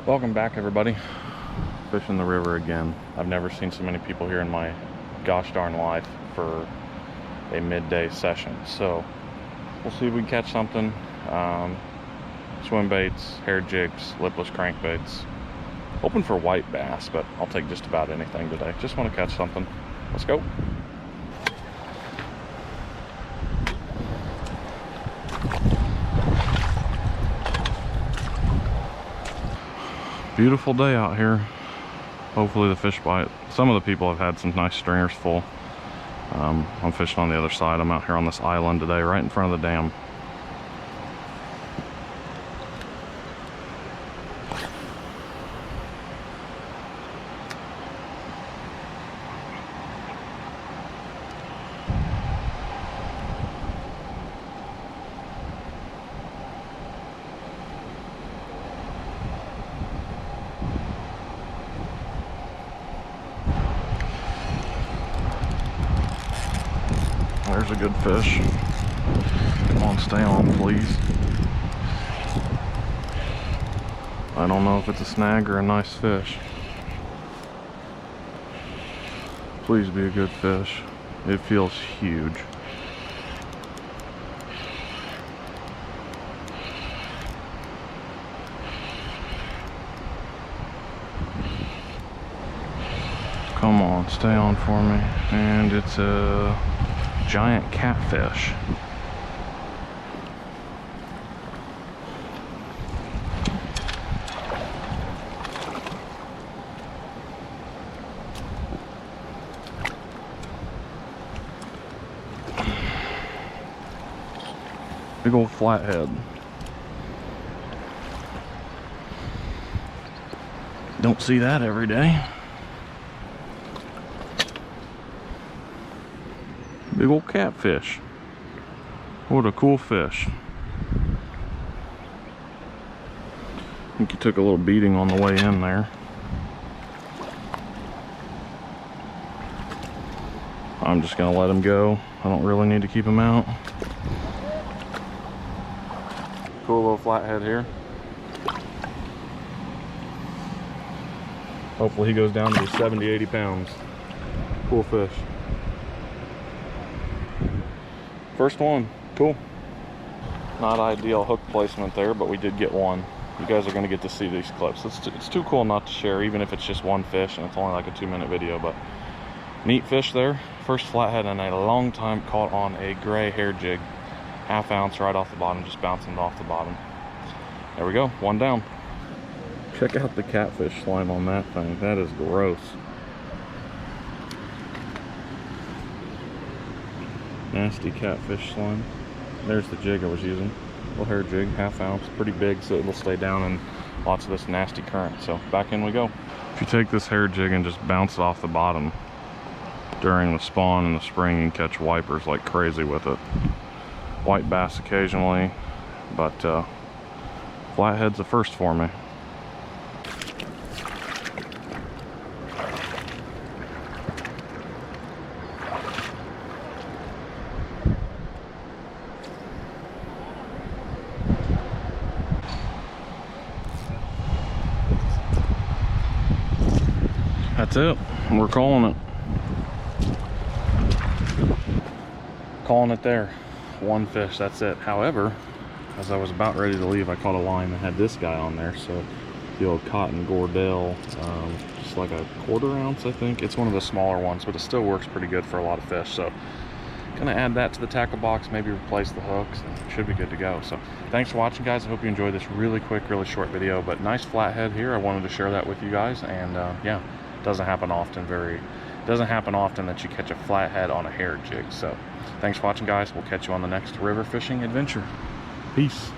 Welcome back, everybody. Fishing the river again. I've never seen so many people here in my gosh darn life for a midday session. So we'll see if we can catch something. Swim baits, hair jigs, lipless crankbaits. Hoping for white bass, but I'll take just about anything today. Just want to catch something. Let's go. Beautiful day out here. Hopefully the fish bite. Some of the people have had some nice stringers full. I'm fishing on the other side. I'm out here on this island today, right in front of the dam. There's a good fish. Come on, stay on, please. I don't know if it's a snag or a nice fish. Please be a good fish. It feels huge. Come on, stay on for me. And it's a giant catfish. Big old flathead. Don't see that every day. Big old catfish. What a cool fish. I think he took a little beating on the way in there. I'm just gonna let him go. I don't really need to keep him out. Cool little flathead here. Hopefully he goes down to 70, 80 pounds. Cool fish. First one, cool. Not ideal hook placement there, but we did get one. You guys are gonna get to see these clips. It's too cool not to share, even if it's just one fish and it's only like a 2-minute video, but neat fish there. First flathead in a long time caught on a gray hair jig. 1/2 ounce right off the bottom, just bouncing off the bottom. There we go, one down. Check out the catfish slime on that thing. That is gross. Nasty catfish slime. There's the jig I was using. Little hair jig, 1/2 ounce, pretty big, so it'll stay down in lots of this nasty current. So back in we go. If you take this hair jig and just bounce it off the bottom during the spawn in the spring, you can catch wipers like crazy with it. White bass occasionally, but flathead's the first for me. That's it. We're calling it. Calling it there. One fish, that's it. However, as I was about ready to leave, I caught a line that had this guy on there. So the old cotton Gordell, just like a 1/4 ounce, I think. It's one of the smaller ones, but it still works pretty good for a lot of fish. So gonna add that to the tackle box, maybe replace the hooks, and should be good to go. So thanks for watching, guys. I hope you enjoyed this really quick, really short video, but nice flathead here. I wanted to share that with you guys, and yeah, doesn't happen often that you catch a flathead on a hair jig. So thanks for watching, guys. We'll catch you on the next river fishing adventure. Peace.